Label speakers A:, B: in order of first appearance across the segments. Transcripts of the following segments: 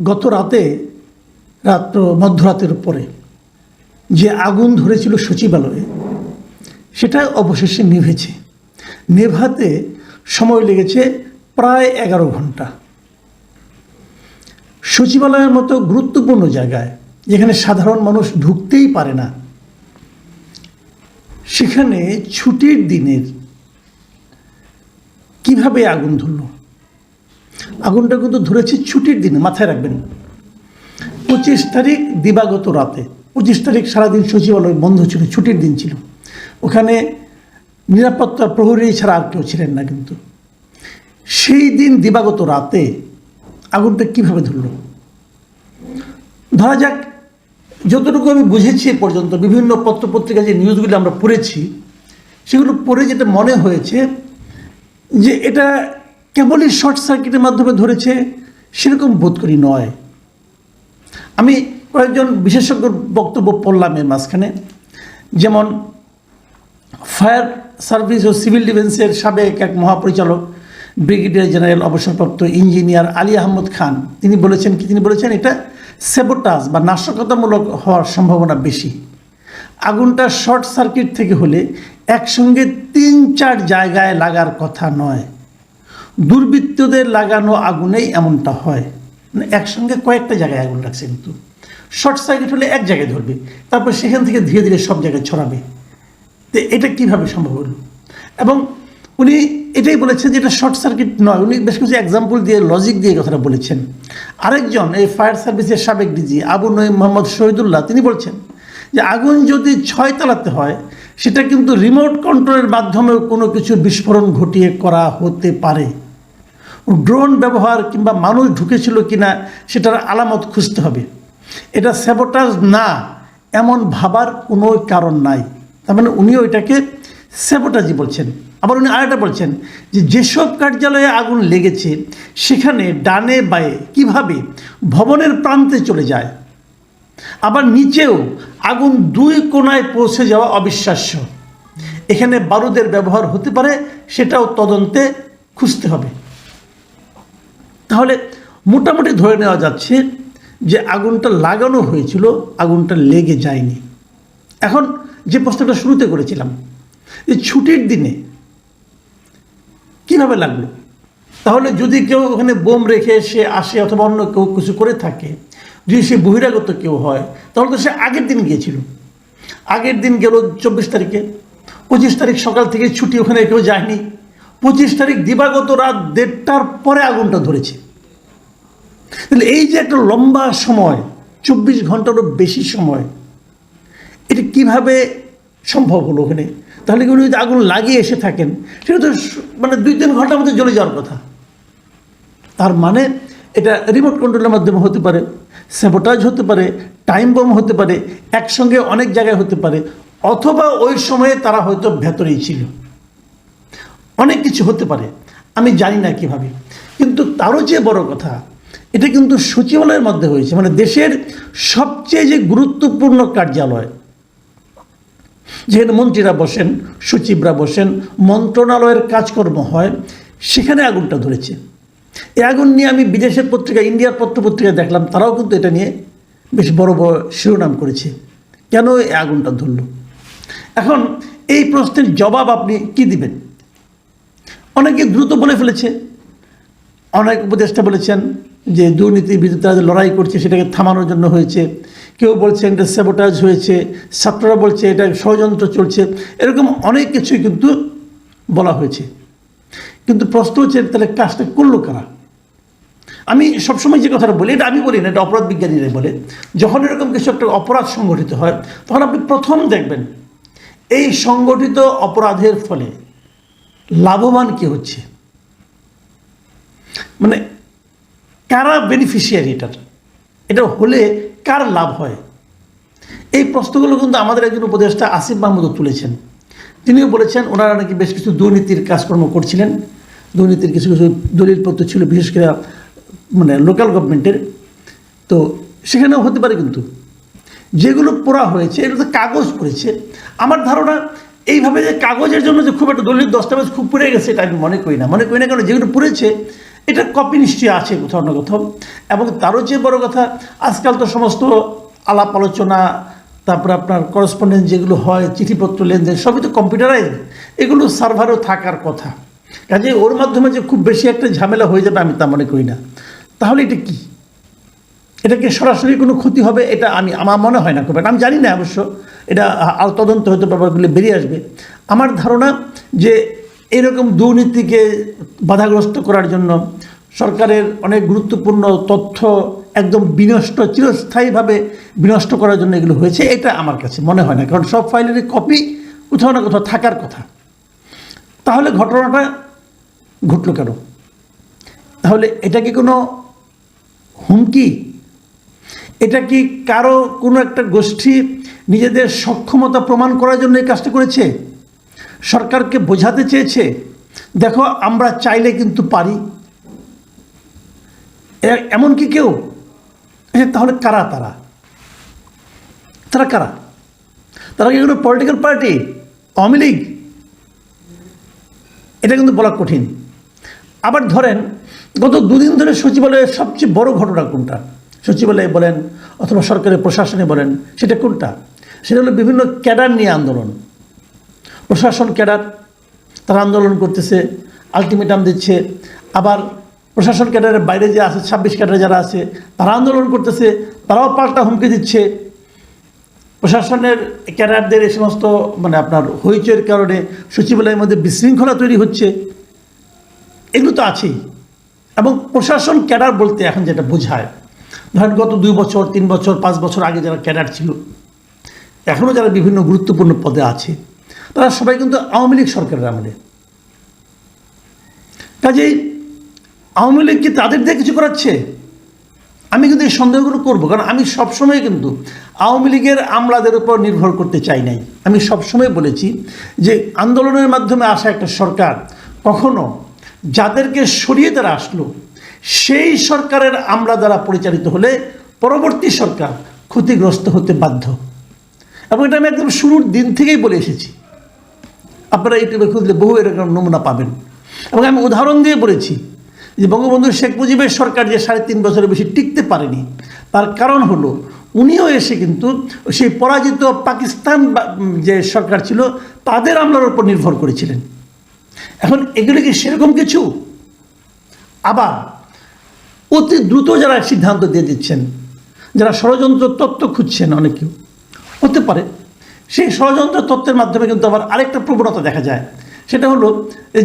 A: গত রাতে মধ্যরাতের পরে যে আগুন ধরেছিল সচিবালয়ে সেটা অবশেষে নিভেছে। নেভাতে সময় লেগেছে প্রায় 11 ঘন্টা। সচিবালয়ের মতো গুরুত্বপূর্ণ জায়গায় যেখানে সাধারণ মানুষ ঢুকতেই পারে না, সেখানে ছুটির দিনের কিভাবে আগুন ধরল? আগুনটা কিন্তু ধরেছে ছুটির দিনে, মাথায় রাখবেন। 25 তারিখ দিবাগত রাতে, 25 তারিখ সারাদিন সচিবালয় বন্ধ ছিল, ছুটির দিন ছিল। ওখানে নিরাপত্তা প্রহরী ছাড়া আর কেউ ছিলেন না। কিন্তু সেই দিন দিবাগত রাতে আগুনটা কিভাবে ধরল? ধরা যাক, যতটুকু আমি বুঝেছি এ পর্যন্ত বিভিন্ন পত্রপত্রিকা যে নিউজগুলো আমরা পড়েছি, সেগুলো পড়ে যেটা মনে হয়েছে যে এটা কেবলই শর্ট সার্কিটের মাধ্যমে ধরেছে, সেরকম বোধ করি নয়। আমি কয়েকজন বিশেষজ্ঞর বক্তব্য পড়লাম এর মাঝখানে, যেমন ফায়ার সার্ভিস ও সিভিল ডিফেন্সের সাবেক এক মহাপরিচালক ব্রিগেডিয়ার জেনারেল অবসরপ্রাপ্ত ইঞ্জিনিয়ার আলী আহমদ খান, তিনি বলেছেন এটা স্যাবোটাজ বা নাশকতামূলক হওয়ার সম্ভাবনা বেশি। আগুনটা শর্ট সার্কিট থেকে হলে একসঙ্গে 3-4 জায়গায় লাগার কথা নয়। দুর্বৃত্তদের লাগানো আগুনেই এমনটা হয়, মানে একসঙ্গে কয়েকটা জায়গায় আগুন লাগছে। কিন্তু শর্ট সার্কিট হলে এক জায়গায় ধরবে, তারপর সেখান থেকে ধীরে ধীরে সব জায়গায় ছড়াবে। তো এটা কিভাবে সম্ভব হলো? এবং উনি এটাই বলেছেন যে এটা শর্ট সার্কিট নয়। উনি বেশ কিছু এক্সাম্পল দিয়ে, লজিক দিয়ে কথাটা বলেছেন। আরেকজন এই ফায়ার সার্ভিসের সাবেক ডিজি আবু নঈম মোহাম্মদ শহীদুল্লাহ, তিনি বলছেন যে আগুন যদি 6 তলাতে হয়, সেটা কিন্তু রিমোট কন্ট্রোলের মাধ্যমেও কোনো কিছু বিস্ফোরণ ঘটিয়ে করা হতে পারে। ড্রোন ব্যবহার কিংবা মানুষ ঢুকেছিল কিনা সেটার আলামত খুঁজতে হবে। এটা স্যাবোটাজ না এমন ভাবার কোনো কারণ নাই। তার মানে উনিও এটাকে স্যাবোটাজই বলছেন। আবার উনি আরেকটা বলছেন যে যেসব কার্যালয়ে আগুন লেগেছে সেখানে ডানে বায়ে কিভাবে ভবনের প্রান্তে চলে যায়, আবার নিচেও আগুন 2 কোণায় পৌঁছে যাওয়া অবিশ্বাস্য। এখানে বারুদের ব্যবহার হতে পারে, সেটাও তদন্তে খুঁজতে হবে। তাহলে মোটামুটি ধরে নেওয়া যাচ্ছে যে আগুনটা লাগানো হয়েছিল, আগুনটা লেগে যায়নি। এখন যে প্রশ্নটা শুরুতে করেছিলাম, যে ছুটির দিনে কিভাবে লাগলো? তাহলে যদি কেউ ওখানে বোম রেখে সে আসে অথবা অন্য কেউ কিছু করে থাকে, যদি সে বহিরাগত কেউ হয়, তাহলে তো সে আগের দিন গিয়েছিল। আগের দিন গেল 24 তারিখে, 25 তারিখ সকাল থেকে ছুটি, ওখানে কেউ যায়নি। 25 তারিখ দিবাগত রাত 1:30টার পরে আগুনটা ধরেছে। তাহলে এই যে একটা লম্বা সময়, 24 ঘন্টারও বেশি সময়, এটা কিভাবে সম্ভব হলো ওখানে? তাহলে উনি যদি আগুন লাগিয়ে এসে থাকেন, সেটা তো মানে 2-3 ঘন্টার মধ্যে জ্বলে যাওয়ার কথা। তার মানে এটা রিমোট কন্ট্রোলের মাধ্যমে হতে পারে, স্যাবোটাজ হতে পারে, টাইম বোম হতে পারে, একসঙ্গে অনেক জায়গায় হতে পারে, অথবা ওই সময়ে তারা হয়তো ভেতরেই ছিল। অনেক কিছু হতে পারে, আমি জানি না কিভাবে। কিন্তু তারও যে বড় কথা, এটা কিন্তু সচিবালয়ের মধ্যে হয়েছে, মানে দেশের সবচেয়ে যে গুরুত্বপূর্ণ কার্যালয়, যেখানে মন্ত্রীরা বসেন, সচিবরা বসেন, মন্ত্রণালয়ের কাজকর্ম হয়, সেখানে আগুনটা ধরেছে। এই আগুন নিয়ে আমি বিদেশের পত্রিকা, ইন্ডিয়ার পত্রপত্রিকা দেখলাম, তারাও কিন্তু এটা নিয়ে বেশ বড় বড় শিরোনাম করেছে, কেন এই আগুনটা ধরল। এখন এই প্রশ্নের জবাব আপনি কি দিবেন? অনেকে দ্রুত বলে ফেলেছে, অনেক উপদেষ্টা বলেছেন যে দুর্নীতির বিরুদ্ধে লড়াই করছে, সেটাকে থামানোর জন্য হয়েছে। কেউ বলছেন এটা স্যাবোটাজ হয়েছে, ছাত্ররা বলছে এটা ষড়যন্ত্র চলছে, এরকম অনেক কিছুই কিন্তু বলা হয়েছে। কিন্তু প্রশ্ন হচ্ছে তাহলে কাজটা করলো কারা? আমি সবসময় যে কথাটা বলি, এটা আমি বলি না, এটা অপরাধ বিজ্ঞানীরাই বলে, যখন এরকম কিছু একটা অপরাধ সংগঠিত হয়, তখন আপনি প্রথম দেখবেন এই সংগঠিত অপরাধের ফলে লাভবান কে হচ্ছে, মানে কারা বেনিফিশিয়ারি এটার, এটা হলে কার লাভ হয়। এই প্রশ্নগুলো কিন্তু আমাদের একজন উপদেষ্টা আসিফ মাহমুদও তুলেছেন। তিনিও বলেছেন ওনারা নাকি বেশ কিছু দুর্নীতির কাজকর্ম করছিলেন, দুর্নীতির কিছু কিছু দলিলপত্র ছিল, বিশেষ করে মানে লোকাল গভর্নমেন্টের। তো সেখানেও হতে পারে, কিন্তু যেগুলো পড়া হয়েছে এটা তো কাগজ পড়েছে। আমার ধারণা এইভাবে যে কাগজের জন্য যে খুব একটা দলিল দস্তাবেজ খুব পড়ে গেছে, এটা আমি মনে করি না। কেন, যেগুলো পড়েছে এটা কপি নিশ্চয়ই আছে কোথাও না কোথাও। এবং তারও চেয়ে বড় কথা, আজকাল তো সমস্ত আলাপ আলোচনা, তারপরে আপনার করসপন্ডেন্স যেগুলো হয়, চিঠিপত্র লেনদেন সবই তো কম্পিউটারাইজ, এগুলো সার্ভারও থাকার কথা। কাজে ওর মাধ্যমে যে খুব বেশি একটা ঝামেলা হয়ে যাবে আমি তা মনে করি না। তাহলে এটা কি, এটাকে সরাসরি কোনো ক্ষতি হবে এটা আমার মনে হয় না খুব একটা। আমি জানি না অবশ্য, এটা আরও তদন্ত হয়তো ব্যাপারগুলো বেরিয়ে আসবে। আমার ধারণা যে এরকম দুর্নীতিকে বাধাগ্রস্ত করার জন্য সরকারের অনেক গুরুত্বপূর্ণ তথ্য একদম বিনষ্ট, চিরস্থায়ীভাবে বিনষ্ট করার জন্য এগুলো হয়েছে, এটা আমার কাছে মনে হয় না। কারণ সব ফাইলেরই কপি কোথাও না কোথাও থাকার কথা। তাহলে ঘটনাটা ঘটলো কেন? তাহলে এটা কি কোনো হুমকি? এটা কি কারো কোনো একটা গোষ্ঠী নিজেদের সক্ষমতা প্রমাণ করার জন্য এই কাজটা করেছে? সরকারকে বোঝাতে চেয়েছে দেখো আমরা চাইলে কিন্তু পারি, এমন কি কেউ? তাহলে কারা তারা কারা? তারা কি কোনো পলিটিক্যাল পার্টি, আওয়ামী লীগ? এটা কিন্তু বলা কঠিন। আবার ধরেন গত দুদিন ধরে সচিবালয়ের সবচেয়ে বড় ঘটনা কোনটা? সচিবালয়ে বলেন অথবা সরকারের প্রশাসনে বলেন, সেটা কোনটা? সেটা হলো বিভিন্ন ক্যাডার নিয়ে আন্দোলন। প্রশাসন ক্যাডার তারা আন্দোলন করতেছে, আলটিমেটাম দিচ্ছে। আবার প্রশাসন ক্যাডারের বাইরে যে আছে 26 ক্যাডারে যারা আছে তারা আন্দোলন করতেছে, তারাও পাল্টা হুমকি দিচ্ছে। প্রশাসনের ক্যাডারদের এই সমস্ত আপনার হইচইয়ের কারণে সচিবালয়ের মধ্যে বিশৃঙ্খলা তৈরি হচ্ছে, এগুলো তো আছেই। এবং প্রশাসন ক্যাডার বলতে এখন যেটা বোঝায়, ধরেন গত 2 বছর 3 বছর 5 বছর আগে যারা ক্যাডার ছিল, এখনও যারা বিভিন্ন গুরুত্বপূর্ণ পদে আছে, তারা সবাই কিন্তু আওয়ামী লীগ সরকারের আমলে। কাজেই আওয়ামী লীগ কি তাদের দিয়ে কিছু করাচ্ছে? আমি কিন্তু এই সন্দেহগুলো করবো, কারণ আমি সবসময় কিন্তু আওয়ামী লীগের আমলাদের উপর নির্ভর করতে চাই নাই। আমি সবসময় বলেছি যে আন্দোলনের মাধ্যমে আসা একটা সরকার কখনো যাদেরকে সরিয়ে তারা আসলো সেই সরকারের আমলা দ্বারা পরিচালিত হলে পরবর্তী সরকার ক্ষতিগ্রস্ত হতে বাধ্য। এবং এটা আমি একদম শুরুর দিন থেকেই বলে এসেছি। আপনারা ইউটিউবে খুঁজলে বহু এরকম নমুনা পাবেন। এবং আমি উদাহরণ দিয়ে বলেছি যে বঙ্গবন্ধু শেখ মুজিবের সরকার যে 3.5 বছরের বেশি টিকতে পারেনি, তার কারণ হলো উনিও এসে কিন্তু সেই পরাজিত পাকিস্তান যে সরকার ছিল তাদের আমলার উপর নির্ভর করেছিলেন। এখন এগুলো কি সেরকম কিছু? আবার অতি দ্রুত যারা সিদ্ধান্ত দিয়ে দিচ্ছেন, যারা ষড়যন্ত্র তত্ত্ব খুঁজছেন, অনেকেও হতে পারে সেই ষড়যন্ত্র তত্ত্বের মাধ্যমে কিন্তু আবার আরেকটা প্রবণতা দেখা যায়। সেটা হলো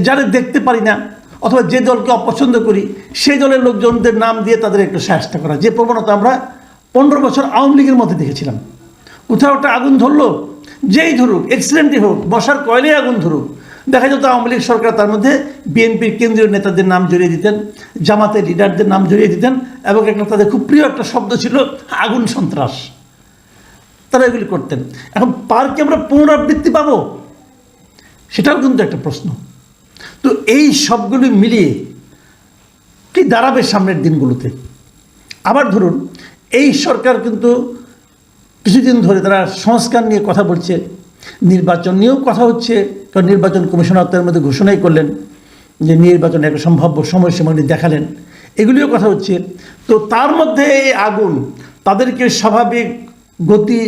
A: যারা দেখতে পারি না অথবা যে দলকে অপছন্দ করি সেই দলের লোকজনদের নাম দিয়ে তাদের একটু সাহায্য করা, যে প্রবণতা আমরা 15 বছর আওয়ামী লীগের মধ্যে দেখেছিলাম। কোথাও একটা আগুন ধরলো, যেই ধরুক, অ্যাক্সিডেন্টই হোক, বসার কয়লেই আগুন ধরুক, দেখা যেত আওয়ামী লীগ সরকার তার মধ্যে বিএনপির কেন্দ্রীয় নেতাদের নাম জড়িয়ে দিতেন, জামাতের লিডারদের নাম জড়িয়ে দিতেন, এবং একটা তাদের খুব প্রিয় একটা শব্দ ছিল আগুন সন্ত্রাস। তারা এগুলি করতেন। এখন পার্কে আমরা পুনরাবৃত্তি পাবো, সেটাও কিন্তু একটা প্রশ্ন। তো এই সবগুলি মিলিয়ে কি দাঁড়াবে সামনের দিনগুলোতে? আবার ধরুন এই সরকার কিন্তু কিছুদিন ধরে তারা সংস্কার নিয়ে কথা বলছে, নির্বাচন নিয়েও কথা হচ্ছে, কারণ নির্বাচন কমিশনার তার মধ্যে ঘোষণাই করলেন যে নির্বাচনে একটা সম্ভাব্য সময়সীমা দেখালেন, এগুলিও কথা হচ্ছে। তো তার মধ্যে এই আগুন তাদেরকে স্বাভাবিক গতি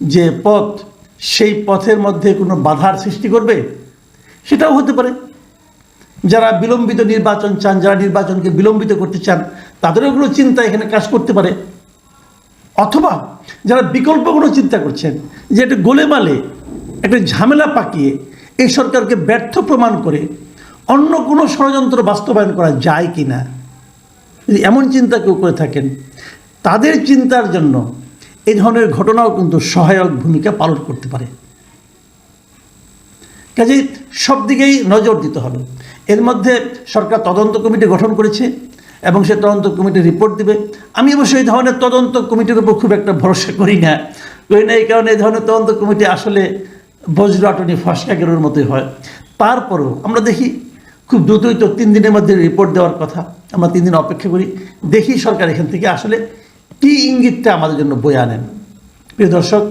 A: যে পথ, সেই পথের মধ্যে কোনো বাধার সৃষ্টি করবে, সেটাও হতে পারে। যারা বিলম্বিত নির্বাচন চান, যারা নির্বাচনকে বিলম্বিত করতে চান, তাদেরও কোনো চিন্তা এখানে কাজ করতে পারে। অথবা যারা বিকল্প কোনো চিন্তা করছেন যে একটা গোলেমালে একটা ঝামেলা পাকিয়ে এই সরকারকে ব্যর্থ প্রমাণ করে অন্য কোনো ষড়যন্ত্র বাস্তবায়ন করা যায় কি না, যদি এমন চিন্তা কেউ করে থাকেন, তাদের চিন্তার জন্য এই ধরনের ঘটনাও কিন্তু সহায়ক ভূমিকা পালন করতে পারে। কাজেই সব দিকেই নজর দিতে হবে। এর মধ্যে সরকার তদন্ত কমিটি গঠন করেছে এবং সে তদন্ত কমিটি রিপোর্ট দিবে। আমি অবশ্য এই ধরনের তদন্ত কমিটির উপর খুব একটা ভরসা করি না। এই কারণে এই ধরনের তদন্ত কমিটি আসলে বজ্রাটনি ফসকাগের মতোই হয়। তারপরেও আমরা দেখি খুব দ্রুতই তো 3 দিনের মধ্যে রিপোর্ট দেওয়ার কথা, আমরা 3 দিন অপেক্ষা করি, দেখি সরকার এখান থেকে আসলে কী ইঙ্গিতটা আমাদের জন্য বয়ে আনেন। প্রিয় দর্শক,